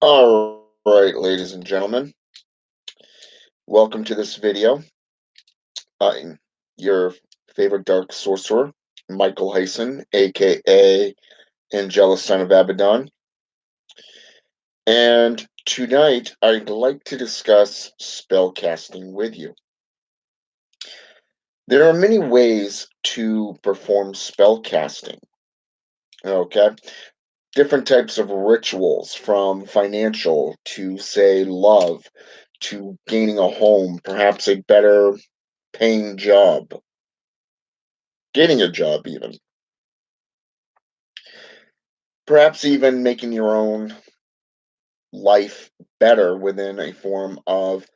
All right, ladies and gentlemen, welcome to this video. I'm your favorite dark sorcerer, Michael Hyson, aka Angela Son of Abaddon. And tonight, I'd like to discuss spellcasting with you. There are many ways to perform spellcasting, okay? Different types of rituals, from financial to, say, love, to gaining a home, perhaps a better paying job, getting a job even, perhaps even making your own life better within a form of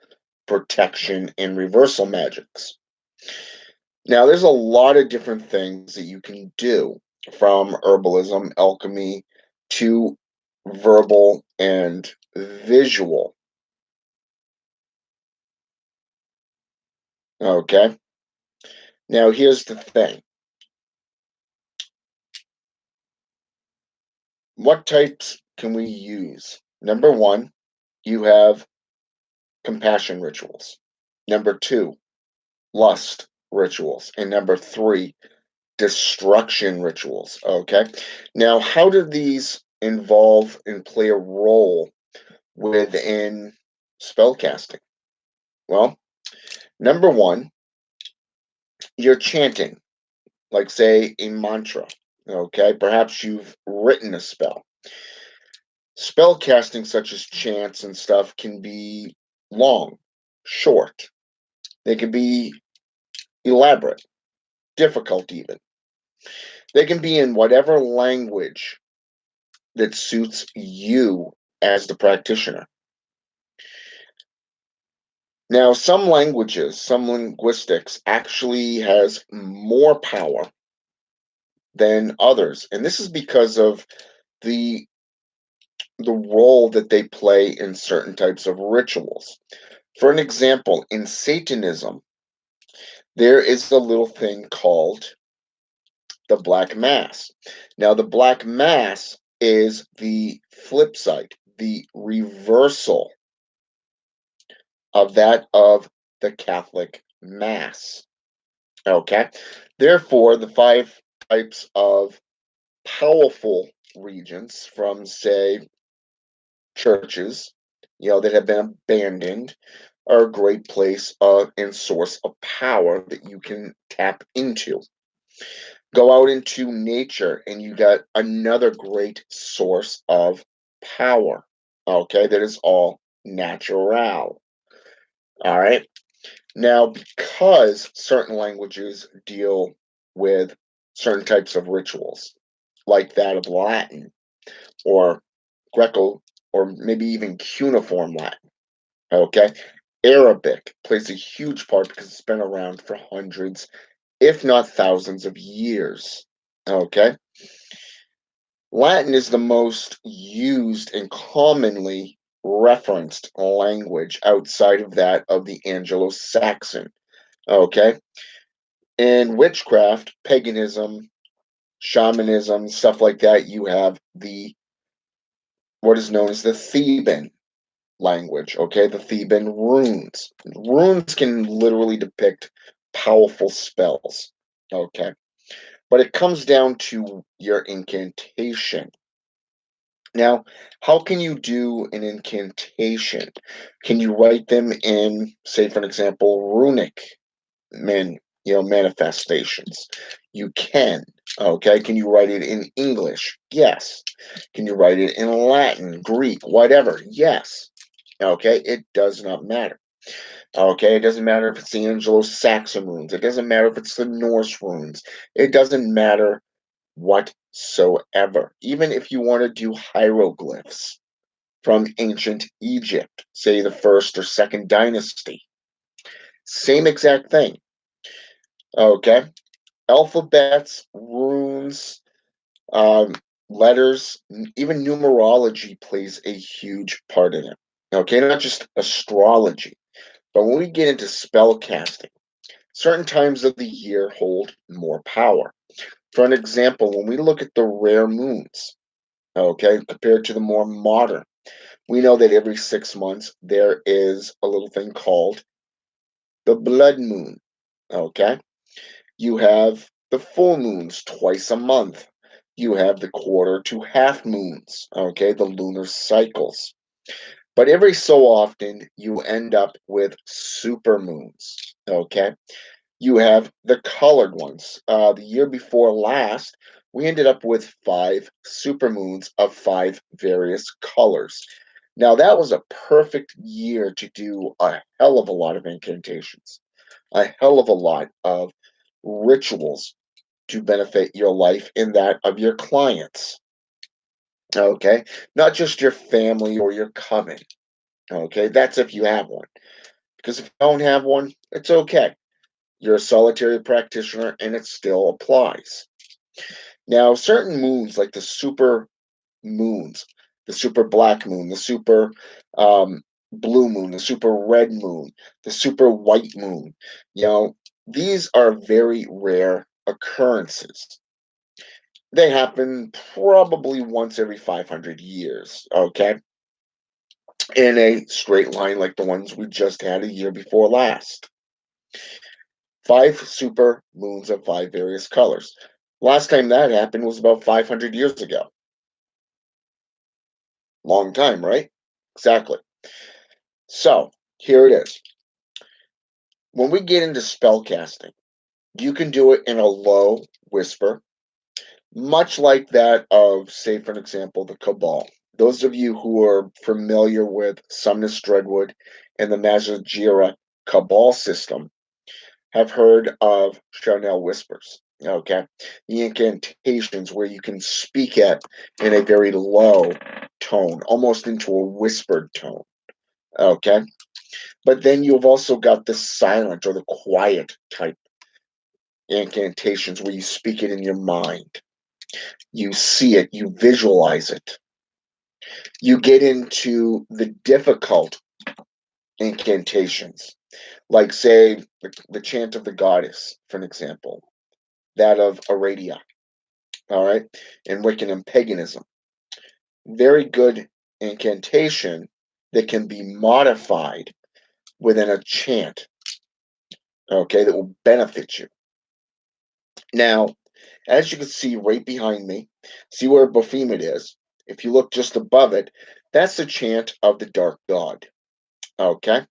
protection and reversal magics. Now, there's a lot of different things that you can do, from herbalism, alchemy, to verbal and visual. Okay. Now, here's the thing. What types can we use? Number one, you have compassion rituals. Number two, lust rituals. And number three, destruction rituals. Okay. Now, how do these involve and play a role within spellcasting? Well, number one, you're chanting, like, say, a mantra. Okay. Perhaps you've written a spell. Spell casting, such as chants and stuff, can be long, short. They can be elaborate, difficult even. They can be in whatever language that suits you as the practitioner. Now, some languages, some linguistics actually has more power than others, and this is because of the the role that they play in certain types of rituals. For an example, in Satanism, there is a little thing called the Black Mass. Now, the Black Mass is the flip side, the reversal of that of the Catholic Mass. Okay. Therefore, the five types of powerful regions from, say, churches, that have been abandoned, are a great place and source of power that you can tap into. Go out into nature, and you got another great source of power. Okay, that is all natural. All right. Now, because certain languages deal with certain types of rituals, like that of Latin or Greco, or maybe even cuneiform Latin, okay? Arabic plays a huge part because it's been around for hundreds, if not thousands of years, okay? Latin is the most used and commonly referenced language outside of that of the Anglo-Saxon, okay? In witchcraft, paganism, shamanism, stuff like that, you have the what is known as the Theban language, okay? The Theban runes. Runes can literally depict powerful spells, okay? But it comes down to your incantation. Now, how can you do an incantation? Can you write them in, say, for an example, runic manifestations? You can. Okay. Can you write it in English? Yes. Can you write it in Latin, Greek, whatever? Yes. Okay. It does not matter. Okay. It doesn't matter if it's the Anglo-Saxon runes. It doesn't matter if it's the Norse runes. It doesn't matter whatsoever. Even if you want to do hieroglyphs from ancient Egypt, say the first or second dynasty, same exact thing. Okay. Alphabets, runes, um, letters, even numerology plays a huge part in it. Okay. Not just astrology, but when we get into spell casting, certain times of the year hold more power. For an example, when we look at the rare moons, okay, compared to the more modern. We know that every 6 months there is a little thing called the blood moon. Okay. You have the full moons twice a month. You have the quarter to half moons. Okay. The lunar cycles. But every so often you end up with super moons. Okay. You have the colored ones. The year before last, we ended up with five supermoons of five various colors. Now, that was a perfect year to do a hell of a lot of incantations, a hell of a lot of rituals to benefit your life and that of your clients. Okay. Not just your family or your coven. Okay. That's if you have one. Because if you don't have one, it's okay. You're a solitary practitioner and it still applies. Now, certain moons, like the super moons, the super black moon, the super um, blue moon, the super red moon, the super white moon, you know, these are very rare occurrences. They happen probably once every 500 years, okay? In a straight line like the ones we just had a year before last. Five super moons of five various colors. Last time that happened was about 500 years ago. Long time, right? Exactly. So, here it is. When we get into spell casting, you can do it in a low whisper, much like that of, say, for an example, the Cabal. Those of you who are familiar with Sumnus Dreadwood and the Mazajira Cabal system have heard of Charnel whispers. Okay, the incantations where you can speak it in a very low tone, almost into a whispered tone. Okay, but then you've also got the silent or the quiet type incantations where you speak it in your mind. You see it, you visualize it. You get into the difficult incantations, like, say, the chant of the goddess, for an example, that of Aradia, all right, in Wiccan and paganism. Very good incantation that can be modified within a chant, okay, that will benefit you. Now, as you can see right behind me, see where Baphomet is? If you look just above it, that's the chant of the Dark God. Okay?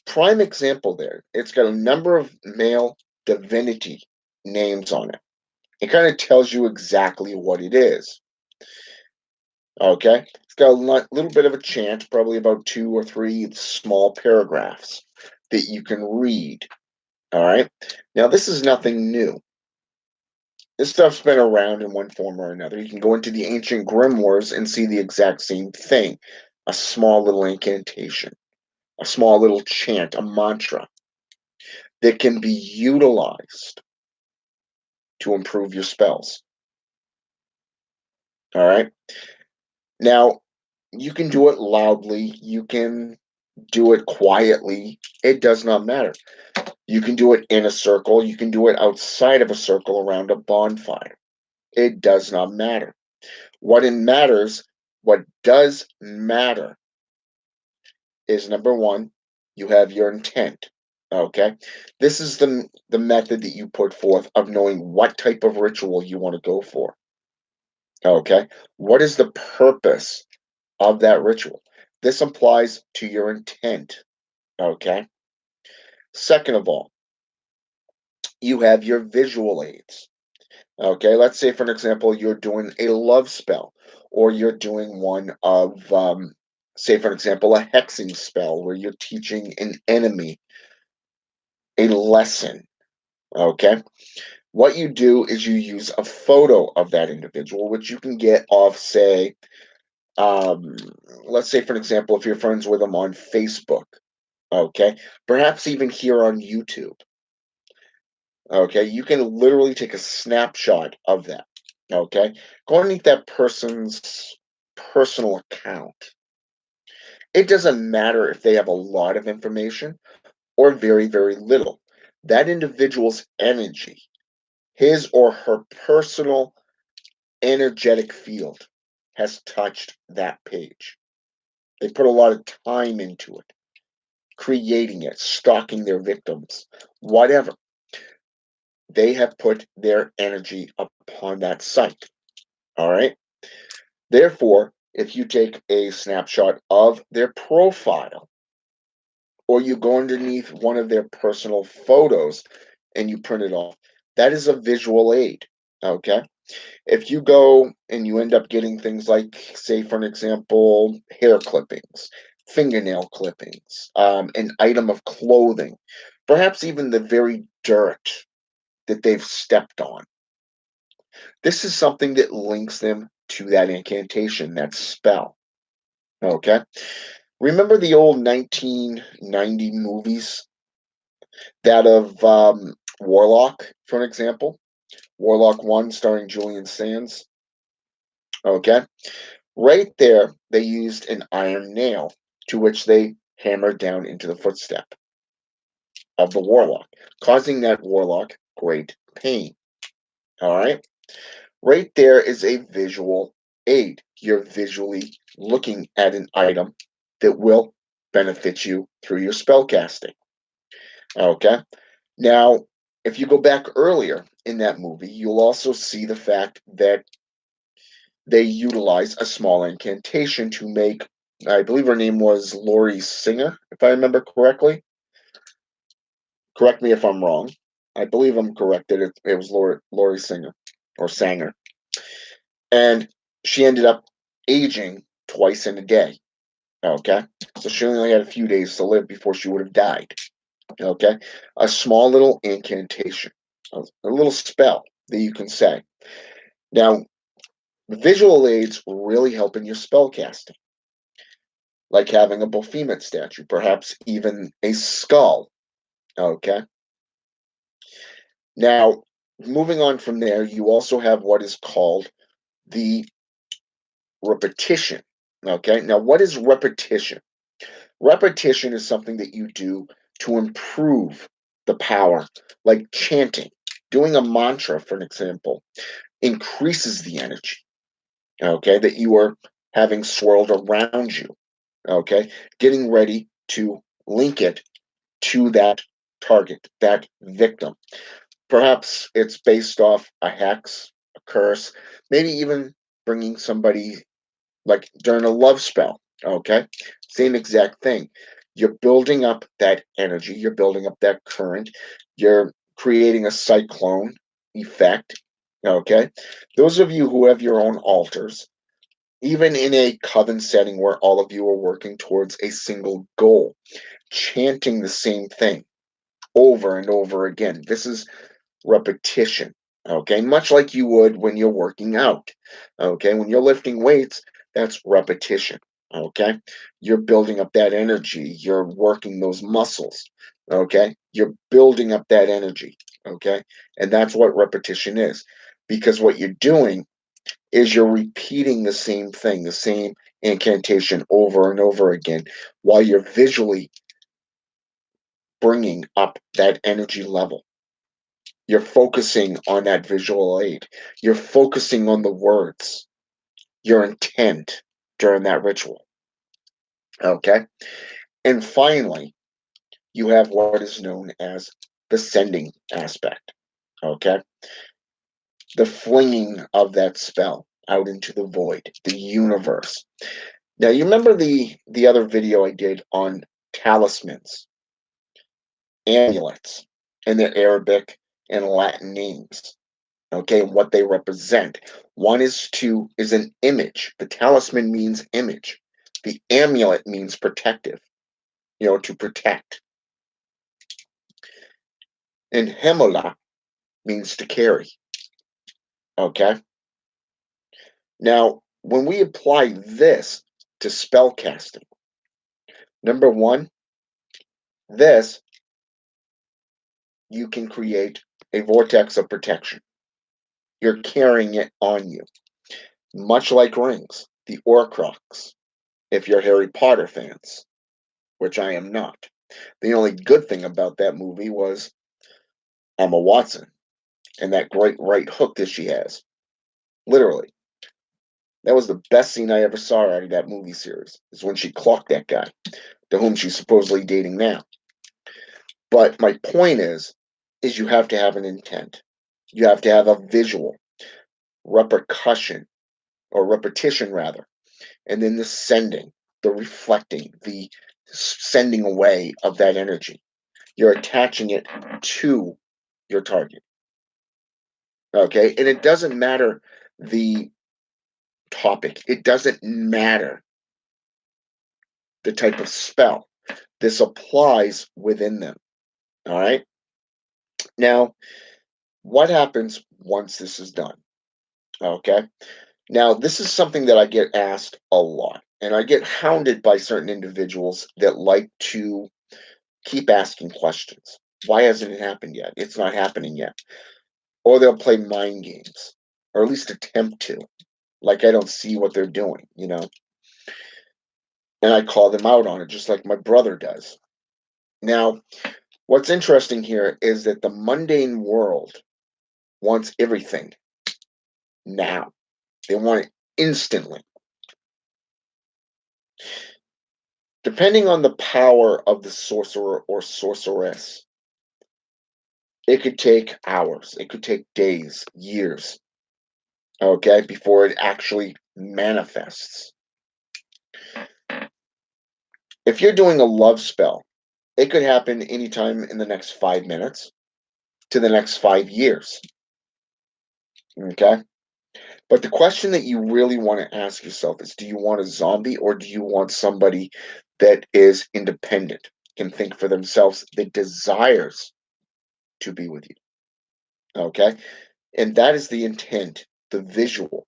Prime example there. It's got a number of male divinity names on it. It kind of tells you exactly what it is. Okay? It's got a little bit of a chant, probably about two or three small paragraphs that you can read. All right? Now, this is nothing new. This stuff's been around in one form or another. You can go into the ancient grimoires and see the exact same thing. A small little incantation, a small little chant, a mantra that can be utilized to improve your spells. All right. Now, you can do it loudly, you can do it quietly. It does not matter. You can do it in a circle, you can do it outside of a circle around a bonfire. It does not matter. What it matters, what does matter is number one, you have your intent. Okay. This is the method that you put forth of knowing what type of ritual you want to go for. Okay. What is the purpose of that ritual? This applies to your intent. Okay. Second of all, you have your visual aids. Okay. Let's say, for an example, you're doing a love spell, or you're doing one of, say, for example, a hexing spell where you're teaching an enemy a lesson. Okay. What you do is you use a photo of that individual, which you can get off, say, um, let's say, for an example, if you're friends with them on Facebook, okay, perhaps even here on YouTube, okay, you can literally take a snapshot of that, okay, go underneath that person's personal account. It doesn't matter if they have a lot of information or very, very little. That individual's energy, his or her personal energetic field has touched that page. They put a lot of time into it, creating it, stalking their victims, whatever. They have put their energy upon that site. All right. Therefore, if you take a snapshot of their profile or you go underneath one of their personal photos and you print it off, that is a visual aid. Okay. If you go and you end up getting things like, say, for an example, hair clippings, fingernail clippings, an item of clothing, perhaps even the very dirt that they've stepped on, this is something that links them to that incantation, that spell. Okay. Remember the old 1990 movies, that of Warlock, for an example? Warlock 1, starring Julian Sands. Okay. Right there, they used an iron nail to which they hammered down into the footstep of the warlock, causing that warlock great pain. All right. Right there is a visual aid. You're visually looking at an item that will benefit you through your spell casting. Okay. Now, if you go back earlier in that movie, you'll also see the fact that they utilize a small incantation to make, I believe her name was Laurie Singer, if I remember correctly. Correct me if I'm wrong. I believe I'm correct that it was Laurie Singer or Sanger. And she ended up aging twice in a day. Okay. So she only had a few days to live before she would have died. Okay. A small little incantation, a little spell that you can say. Now, visual aids really help in your spell casting, like having a Baphomet statue, perhaps even a skull. Okay. Now, moving on from there, you also have what is called the repetition. Okay. Now, what is repetition? Repetition is something that you do to improve the power, like chanting. Doing a mantra, for an example, increases the energy, okay, that you are having swirled around you, okay, getting ready to link it to that target, that victim. Perhaps it's based off a hex, a curse, maybe even bringing somebody like during a love spell. Okay. Same exact thing. You're building up that energy, you're building up that current, you're creating a cyclone effect. Okay. Those of you who have your own altars, even in a coven setting where all of you are working towards a single goal, chanting the same thing over and over again. This is repetition. Okay, much like you would when you're working out. Okay, when you're lifting weights, that's repetition. Okay, you're building up that energy, you're working those muscles. Okay, you're building up that energy. Okay, and that's what repetition is, because what you're doing is you're repeating the same thing, the same incantation over and over again while you're visually bringing up that energy level. You're focusing on that visual aid. You're focusing on the words, your intent during that ritual. Okay. And finally, you have what is known as the sending aspect. Okay. The flinging of that spell out into the void, the universe. Now, you remember the other video I did on talismans, amulets, and their Arabic and Latin names. Okay, and what they represent. One is an image. The talisman means image. The amulet means protective, to protect. And hemola means to carry. Okay. Now, when we apply this to spell casting, number one, this you can create a vortex of protection. You're carrying it on you, much like rings, the Horcrux. If you're Harry Potter fans, which I am not. The only good thing about that movie was Emma Watson and that great right hook that she has. Literally. That was the best scene I ever saw out of that movie series, is when she clocked that guy, to whom she's supposedly dating now. But my point is you have to have an intent. You have to have a visual, repercussion, or repetition rather, and then the sending, the reflecting, the sending away of that energy. You're attaching it to your target. Okay. And it doesn't matter the topic, it doesn't matter the type of spell. This applies within them. All right. Now, what happens once this is done? Okay. Now, this is something that I get asked a lot, and I get hounded by certain individuals that like to keep asking questions. Why hasn't it happened yet? It's not happening yet. Or they'll play mind games, or at least attempt to. Like I don't see what they're doing. And I call them out on it, just like my brother does. Now, what's interesting here is that the mundane world wants everything now. They want it instantly. Depending on the power of the sorcerer or sorceress, it could take hours, it could take days, years, okay, before it actually manifests. If you're doing a love spell, it could happen anytime in the next 5 minutes to the next 5 years, okay? But the question that you really want to ask yourself is, do you want a zombie or do you want somebody that is independent, can think for themselves, that desires to be with you, okay? And that is the intent, the visual,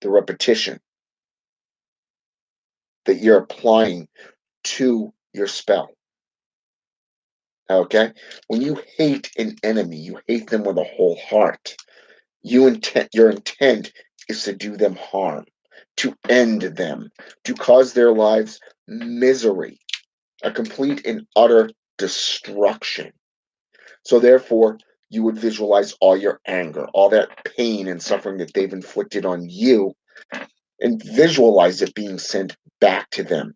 the repetition that you're applying to your spell. Okay? When you hate an enemy, you hate them with a whole heart. Your intent is to do them harm, to end them, to cause their lives misery, a complete and utter destruction. So therefore, you would visualize all your anger, all that pain and suffering that they've inflicted on you, and visualize it being sent back to them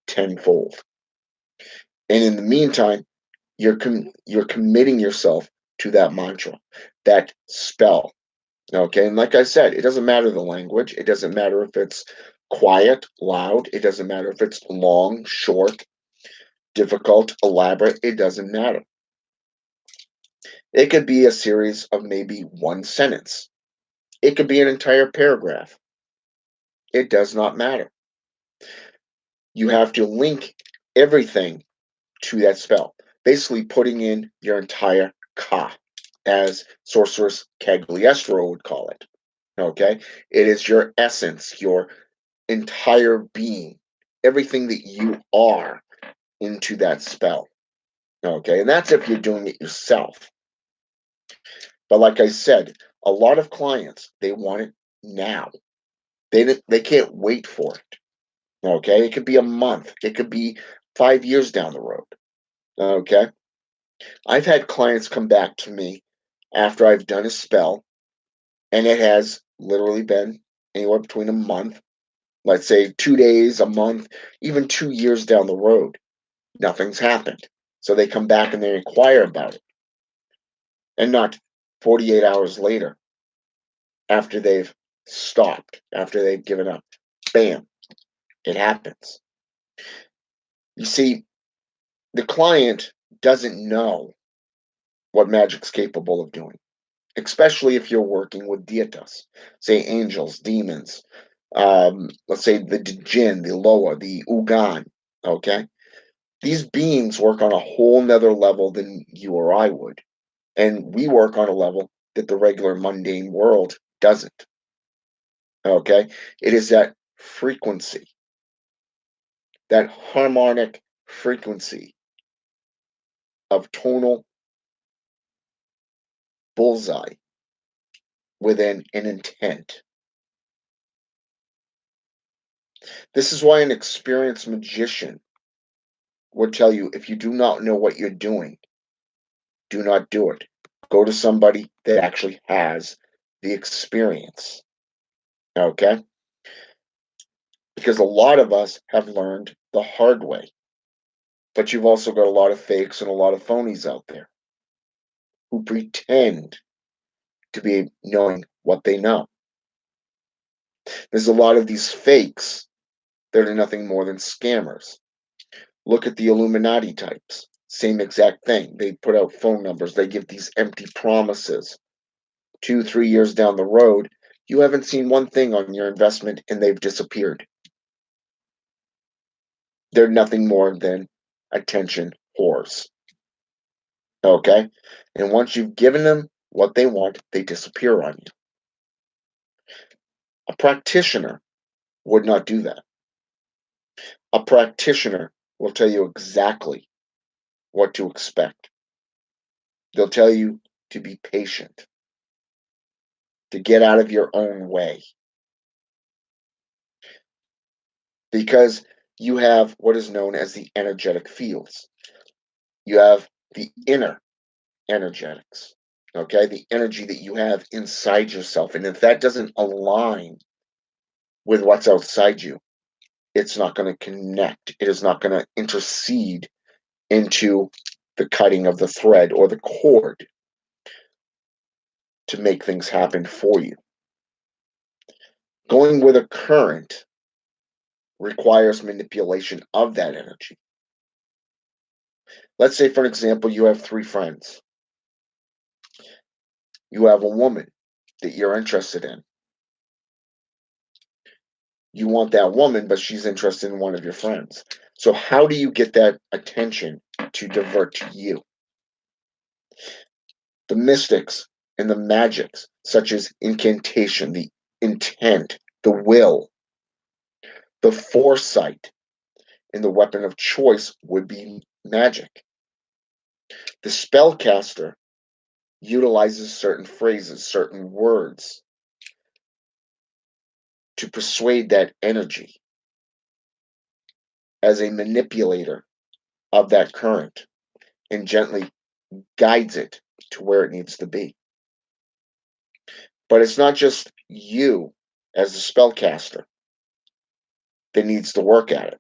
tenfold. And in the meantime, you're committing yourself to that mantra, that spell. Okay, and like I said, it doesn't matter the language. It doesn't matter if it's quiet, loud. It doesn't matter if it's long, short, difficult, elaborate. It doesn't matter. It could be a series of maybe one sentence. It could be an entire paragraph. It does not matter. You have to link everything to that spell, basically putting in your entire ka, as Sorceress Cagliostro would call it. Okay? It is your essence, your entire being, everything that you are into that spell. Okay? And that's if you're doing it yourself. But like I said, a lot of clients, they want it now. They can't wait for it. Okay? It could be a month. It could be 5 years down the road. Okay? I've had clients come back to me after I've done a spell, and it has literally been anywhere between a month, let's say 2 days, a month, even 2 years down the road. Nothing's happened. So they come back and they inquire about it. And not 48 hours later, after they've stopped, after they've given up, bam, it happens. You see, the client doesn't know what magic's capable of doing, especially if you're working with dietas, say angels, demons, let's say the jinn, the loa, the ugan, okay? These beings work on a whole nother level than you or I would. And we work on a level that the regular mundane world doesn't, okay? It is that frequency, that harmonic frequency of tonal bullseye within an intent. This is why an experienced magician would tell you, if you do not know what you're doing, do not do it. Go to somebody that actually has the experience. Okay? Because a lot of us have learned the hard way. But you've also got a lot of fakes and a lot of phonies out there who pretend to be knowing what they know. There's a lot of these fakes that are nothing more than scammers. Look at the Illuminati types. Same exact thing. They put out phone numbers, they give these empty promises. 2, 3 years down the road, you haven't seen one thing on your investment and they've disappeared. They're nothing more than attention whores. Okay? And once you've given them what they want, they disappear on you. A practitioner would not do that. A practitioner will tell you exactly what to expect. They'll tell you to be patient, to get out of your own way, because you have what is known as the energetic fields. You have the inner energetics, okay? The energy that you have inside yourself. And if that doesn't align with what's outside you, it's not going to connect. It is not going to intercede into the cutting of the thread or the cord to make things happen for you. Going with a current requires manipulation of that energy. Let's say, for example, you have three friends. You have a woman that you're interested in. You want that woman, but she's interested in one of your friends. So, how do you get that attention to divert to you? The mystics and the magics, such as incantation, the intent, the will, the foresight, and the weapon of choice would be magic. The spellcaster utilizes certain phrases, certain words to persuade that energy as a manipulator of that current and gently guides it to where it needs to be. But it's not just you as the spellcaster that needs to work at it.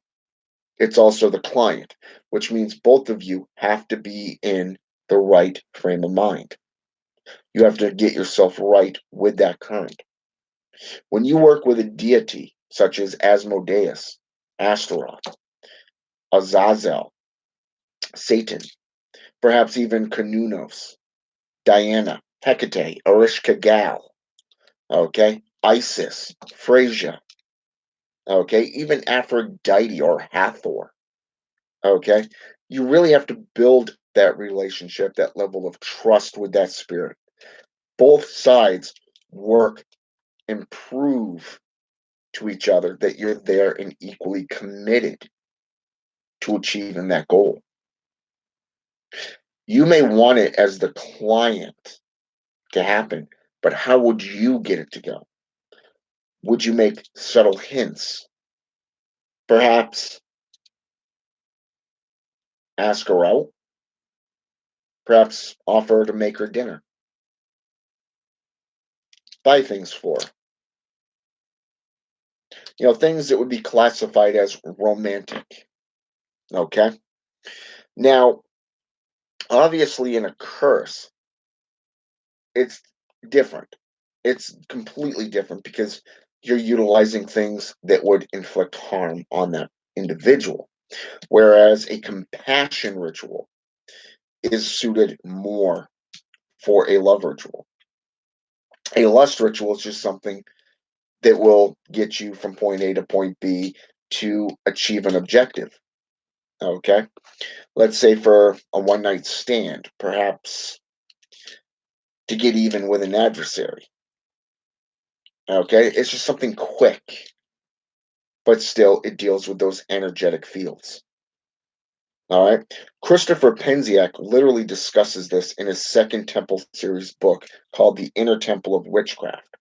It's also the client, which means both of you have to be in the right frame of mind. You have to get yourself right with that current. When you work with a deity such as Asmodeus, Astaroth, Azazel, Satan, perhaps even Kanunos, Diana, Hecate, Erishkigal, okay, Isis, Phrygia, okay, even Aphrodite or Hathor, okay, you really have to build that relationship, that level of trust with that spirit. Both sides work and prove to each other that you're there and equally committed to achieving that goal. You may want it as the client to happen, but how would you get it to go? Would you make subtle hints? Perhaps ask her out? Perhaps offer to make her dinner? Buy things for her? Things that would be classified as romantic. Okay? Now, obviously, in a curse, it's different. It's completely different because you're utilizing things that would inflict harm on that individual. Whereas a compassion ritual is suited more for a love ritual. A lust ritual is just something that will get you from point A to point B to achieve an objective. Okay. Let's say for a one night stand, perhaps to get even with an adversary. Okay. It's just something quick, but still it deals with those energetic fields. All right. Christopher Penziak literally discusses this in his second Temple series book called The Inner Temple of Witchcraft,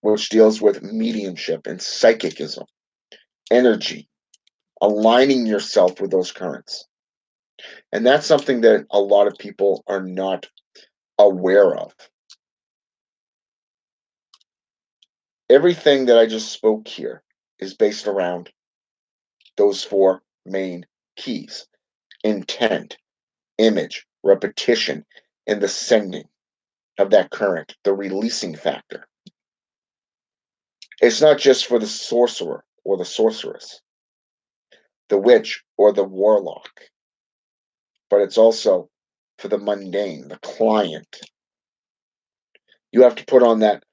which deals with mediumship and psychicism, energy, aligning yourself with those currents. And that's something that a lot of people are not aware of. Everything that I just spoke here is based around those four main keys: intent, image, repetition, and the sending of that current, the releasing factor. It's not just for the sorcerer or the sorceress, the witch or the warlock, but it's also for the mundane, the client. You have to put on that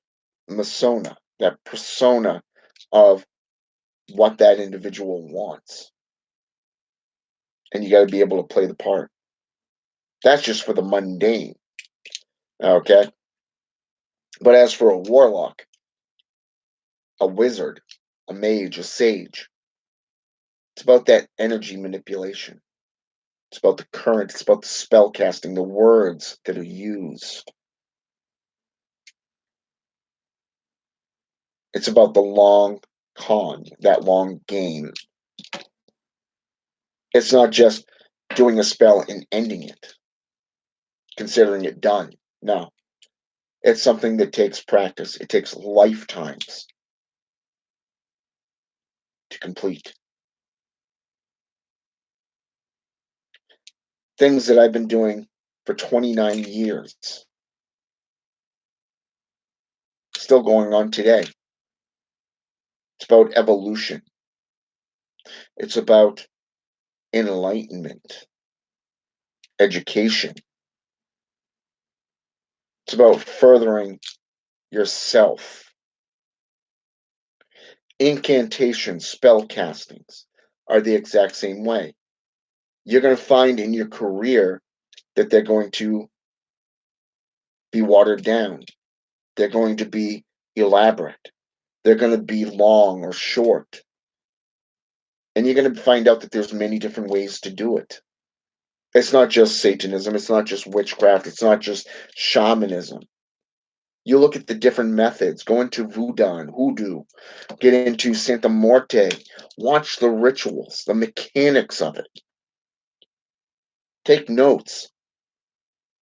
persona of what that individual wants, and you got to be able to play the part. That's just for the mundane, okay? But as for a warlock, a wizard, a mage, a sage, it's about that energy manipulation. It's about the current, it's about the spell casting, the words that are used. It's about the long con, that long game. It's not just doing a spell and ending it, considering it done. No, it's something that takes practice. It takes lifetimes to complete. Things that I've been doing for 29 years, still going on today. It's about evolution. It's about enlightenment, education. It's about furthering yourself. Incantations, spell castings are the exact same way. You're going to find in your career that they're going to be watered down. They're going to be elaborate. They're going to be long or short. And you're going to find out that there's many different ways to do it. It's not just Satanism. It's not just witchcraft. It's not just shamanism. You look at the different methods. Go into voodoo and hoodoo. Get into Santa Morte. Watch the rituals, the mechanics of it. Take notes.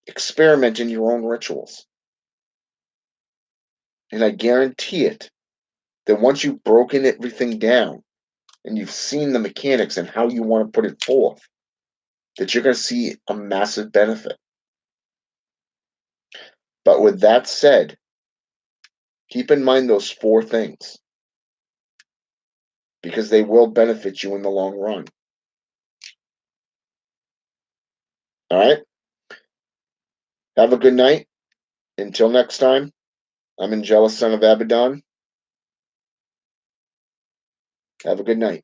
Experiment in your own rituals. And I guarantee it that once you've broken everything down and you've seen the mechanics and how you want to put it forth, that you're going to see a massive benefit. But with that said, keep in mind those four things because they will benefit you in the long run. All right? Have a good night. Until next time, I'm Angelus, son of Abaddon. Have a good night.